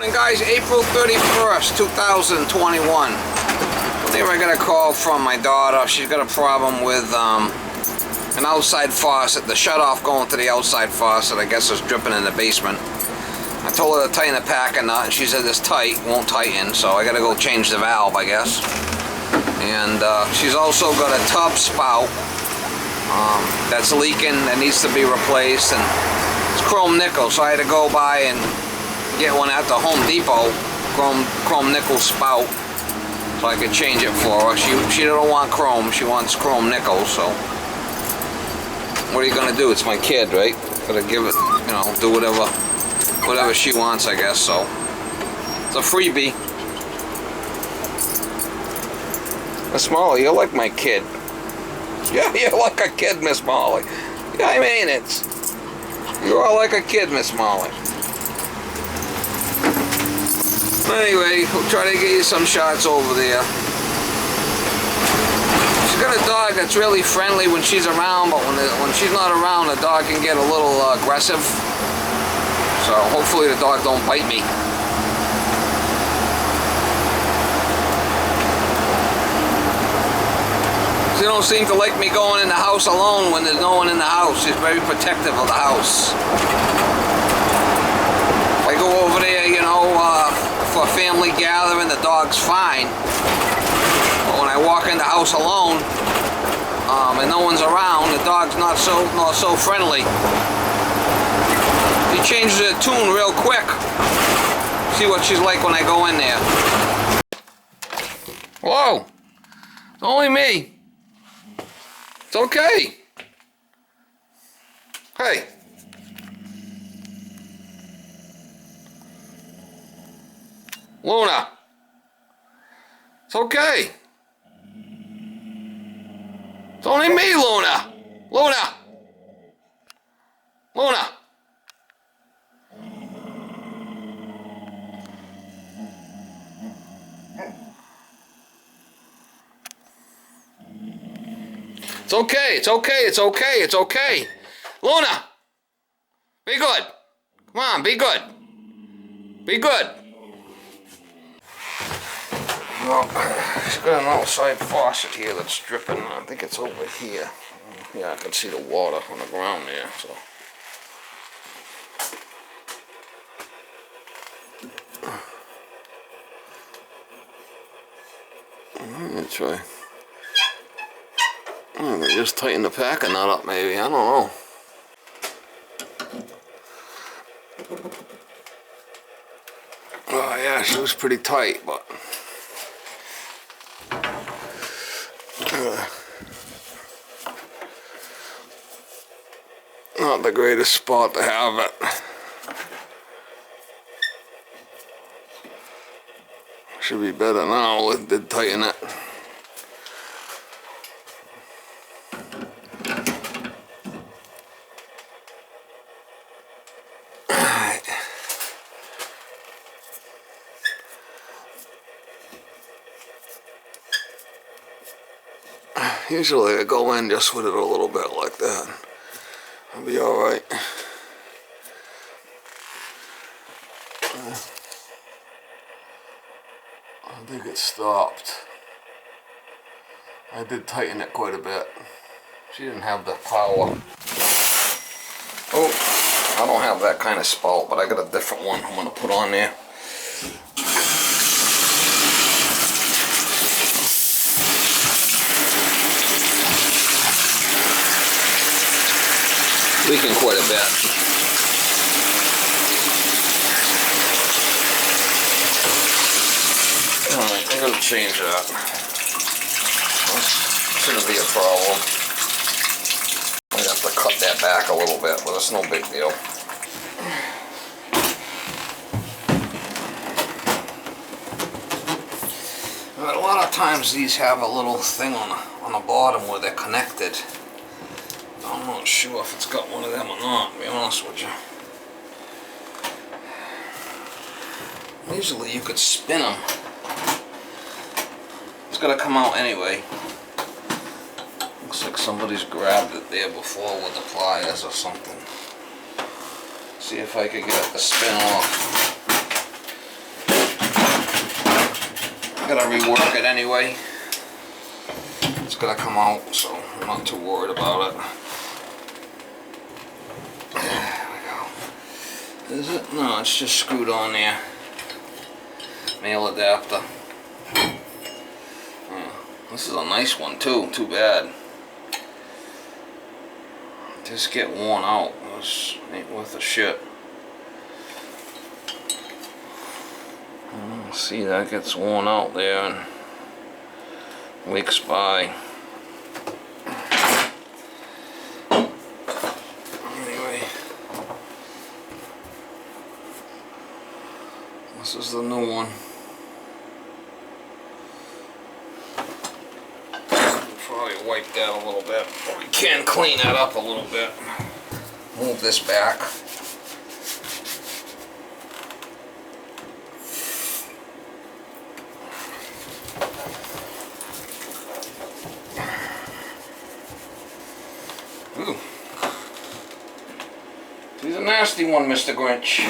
And guys, April 31st, 2021. Today I got a call from my daughter. She's got a problem with an outside faucet. The shutoff going to the outside faucet, I guess, is dripping in the basement. I told her to tighten the packer nut, and she said it's tight, won't tighten, so I gotta go change the valve, I guess. And she's also got a tub spout that's leaking, that needs to be replaced, and it's chrome nickel, so I had to go by and get one at the Home Depot, chrome nickel spout, so I could change it for her. She don't want chrome, she wants chrome nickel, so what are you gonna do? It's my kid, right? Gotta give it, you know, do whatever she wants, I guess. So it's a freebie. Miss Molly, you're like my kid. Yeah, you're like a kid, Miss Molly. Yeah, I mean it. You are like a kid, Miss Molly. Anyway, we'll try to get you some shots over there. She's got a dog that's really friendly when she's around, but when she's not around, the dog can get a little aggressive. So hopefully the dog don't bite me. She don't seem to like me going in the house alone when there's no one in the house. She's very protective of the house. If I go over there, you know, for a family gathering, the dog's fine. But when I walk in the house alone, and no one's around, the dog's not so friendly. He changes the tune real quick. See what she's like when I go in there. Whoa! It's only me. It's okay. Hey. Luna. It's okay. It's only me, Luna. Luna. Luna. It's okay, it's okay, it's okay, it's okay. Luna! Be good. Come on, be good. Be good. Well, she's got an outside faucet here that's dripping. I think it's over here. Yeah, I can see the water on the ground there, so. That's right. They just tighten the packer nut up, maybe. I don't know. Oh yeah, she was pretty tight, but not the greatest spot to have it. Should be better now. It did tighten it. Usually I go in just with it a little bit like that. I'll be alright. I think it stopped. I did tighten it quite a bit. She didn't have the power. Oh, I don't have that kind of spout, but I got a different one I'm going to put on there. Leaking quite a bit. Alright, I'm going to change that. Shouldn't be a problem. I have to cut that back a little bit, but it's no big deal. But a lot of times these have a little thing on the bottom where they're connected. I'm not sure if it's got one of them or not, to be honest with you. Usually you could spin them. It's gonna come out anyway. Looks like somebody's grabbed it there before with the pliers or something. See if I could get it to spin off. gotta rework it anyway. It's gonna come out, so I'm not too worried about it. There we go. Is it? No, it's just screwed on there. Male adapter. Yeah, this is a nice one too. Too bad. Just get worn out. This ain't worth a shit. See, that gets worn out there and weeks by. Anyway, this is the new one. Probably wipe that a little bit. We can clean that up a little bit. Move this back. Ooh. He's a nasty one, Mr. Grinch.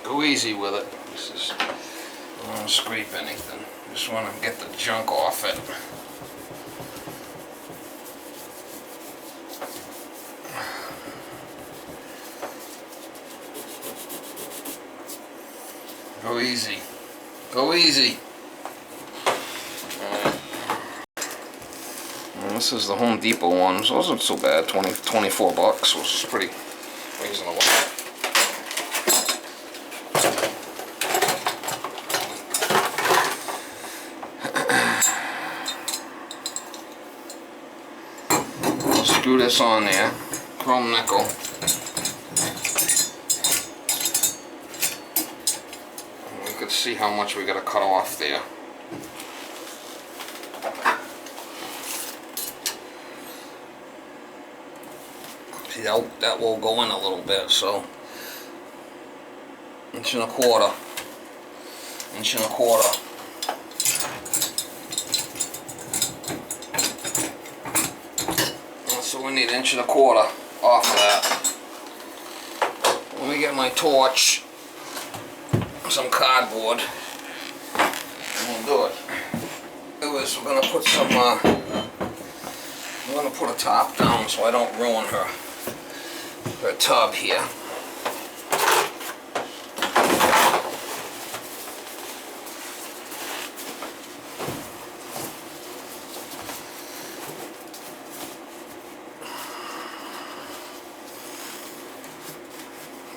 Go easy with it. This is, I don't want to scrape anything. Just want to get the junk off it. Go easy. Go easy. Alright. This is the Home Depot one. So it wasn't so bad. 24 bucks, which is pretty reasonable. Screw this on there, chrome nickel. We could see how much we gotta cut off there. See, that will go in a little bit, so 1.25 inches. 1.25 inches. So we need 1.25 inches off of that. Let me get my torch, some cardboard, and we'll do it. Anyways, we're gonna put some. I'm gonna put a top down so I don't ruin her tub here.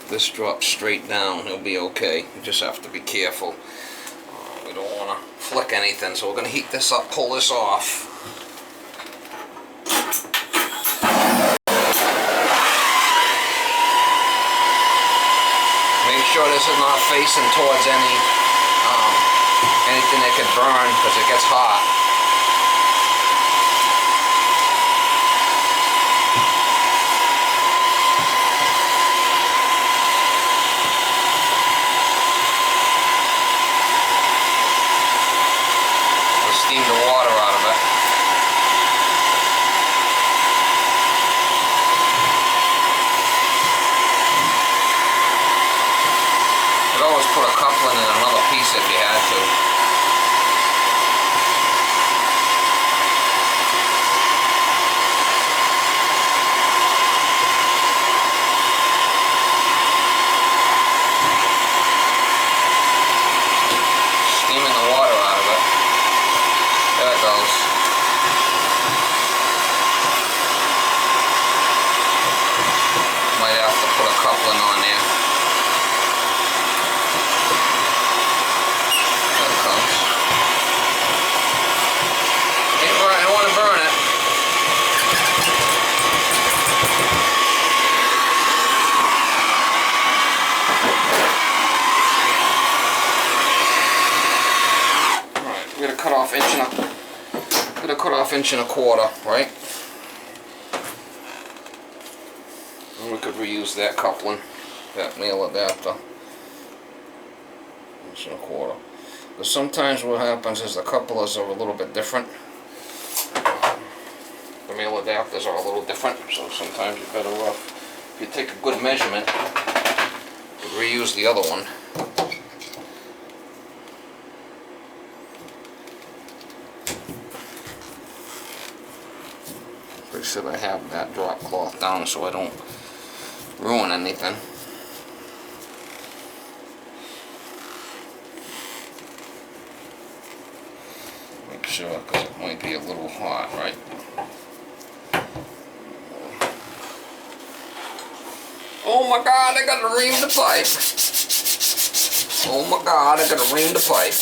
This drops straight down, it'll be okay. You just have to be careful. We don't want to flick anything, so we're going to heat this up, pull this off. Make sure this is not facing towards anything that could burn, because it gets hot. Steam the water out of it. You could always put a coupling in another piece if you had to. Steaming the water out of it. There it goes. Might have to put a coupling on there. There it comes. I don't want to burn it. Alright, we're gonna cut off 1.25 inches, right? And we could reuse that coupling, that male adapter. 6 1/4. But sometimes what happens is the couplers are a little bit different. The male adapters are a little different, so sometimes you're better off, if you take a good measurement, you could reuse the other one. Pretty sure I have that drop cloth down so I don't ruin anything. Make sure, because it might be a little hot, right? Oh my God, I gotta ream the pipe. Oh my God, I gotta ream the pipe.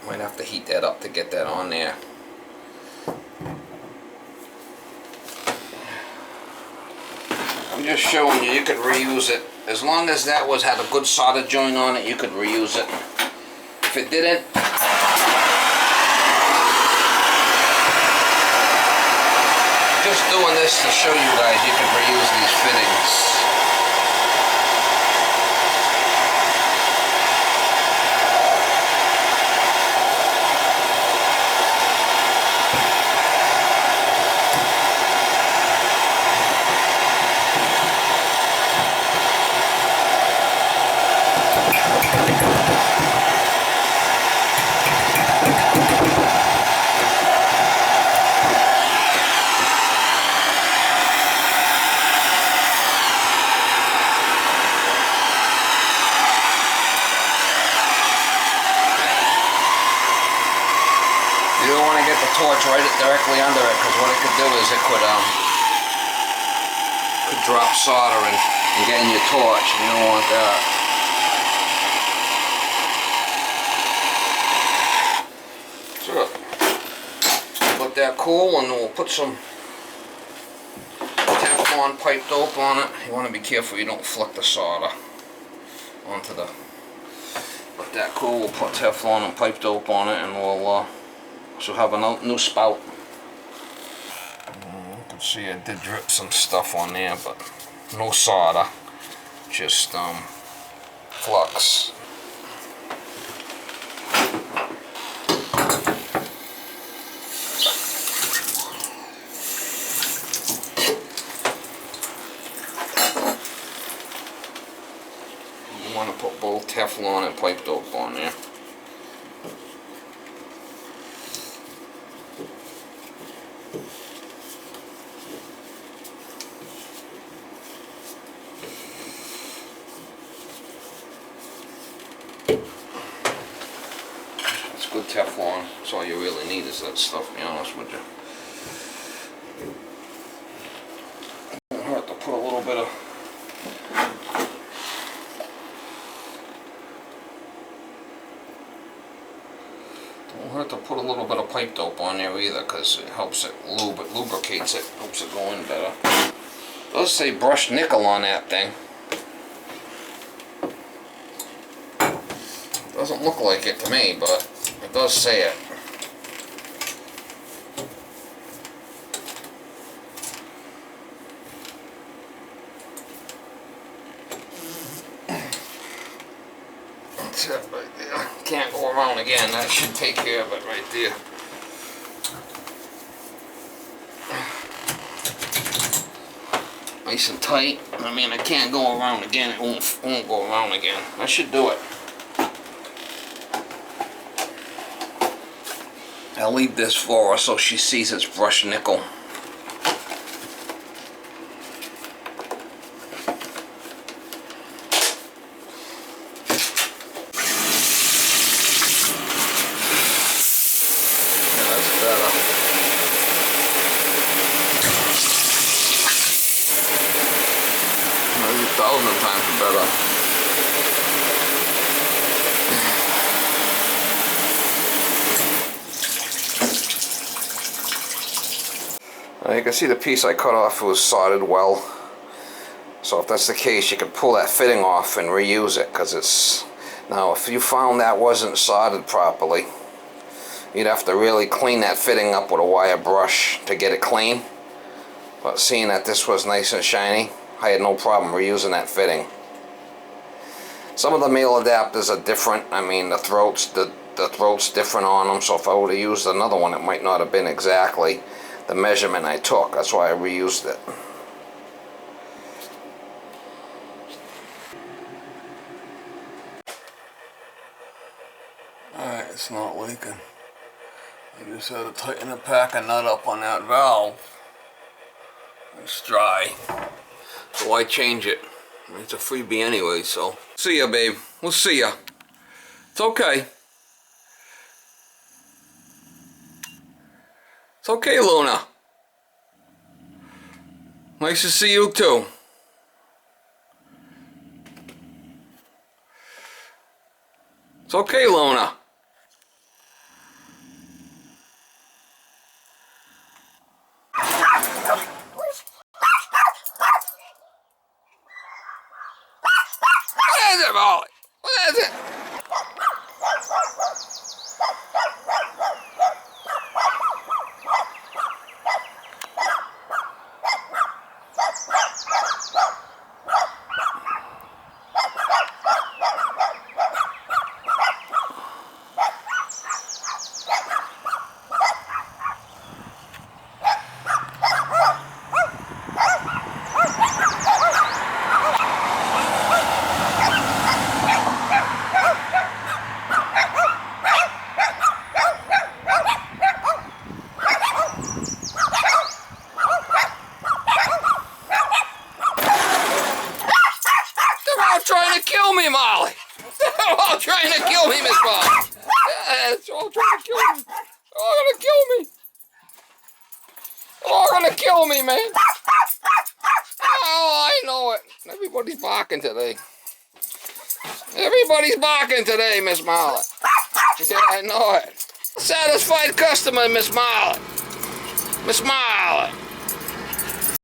Might have to heat that up to get that on there. I'm just showing you, you could reuse it. As long as that had a good solder joint on it, you could reuse it. If it didn't, just doing this to show you guys you can reuse these fittings. You don't want to get the torch right directly under it, because what it could do is it could drop solder and get in your torch. You don't want that. So let that cool, and then we'll put some Teflon pipe dope on it. You want to be careful you don't flick the solder onto the. Let that cool. We'll put Teflon and pipe dope on it, and we'll. She'll have a new spout. You can see I did drip some stuff on there, but no solder, just flux. You want to put both Teflon and pipe dope on there. Good Teflon. That's all you really need is that stuff, to be honest with you. Don't hurt to put a little bit of pipe dope on there either, because it helps it lubricates it, helps it go in better. It does say brushed nickel on that thing. Doesn't look like it to me, but it does say it. That's it right there. Can't go around again. That should take care of it right there. Nice and tight. I mean, I can't go around again. It won't go around again. That should do it. I'll leave this for her so she sees it's brushed nickel. Yeah, that's better. Maybe 1,000 times better. Now you can see the piece I cut off was soldered well. So if that's the case, you can pull that fitting off and reuse it, because it's... Now if you found that wasn't soldered properly, you'd have to really clean that fitting up with a wire brush to get it clean. But seeing that this was nice and shiny, I had no problem reusing that fitting. Some of the male adapters are different. I mean, the throat's different on them, so if I would have used another one, it might not have been exactly the measurement I took. That's why I reused it. Alright, it's not leaking. I just had to tighten the pack and nut up on that valve. It's dry. So why change it? It's a freebie anyway, so. See ya, babe. We'll see ya. It's okay. It's okay, Luna. Nice to see you too. It's okay, Luna. What is it, Molly? What is it? Trying to kill me, Molly. They're all trying to kill me, Miss Molly. Yeah, it's all trying to kill me. They're all gonna kill me. They're all gonna kill me, man. Oh, I know it. Everybody's barking today. Everybody's barking today, Miss Molly. Yeah, I know it. Satisfied customer, Miss Molly. Miss Molly.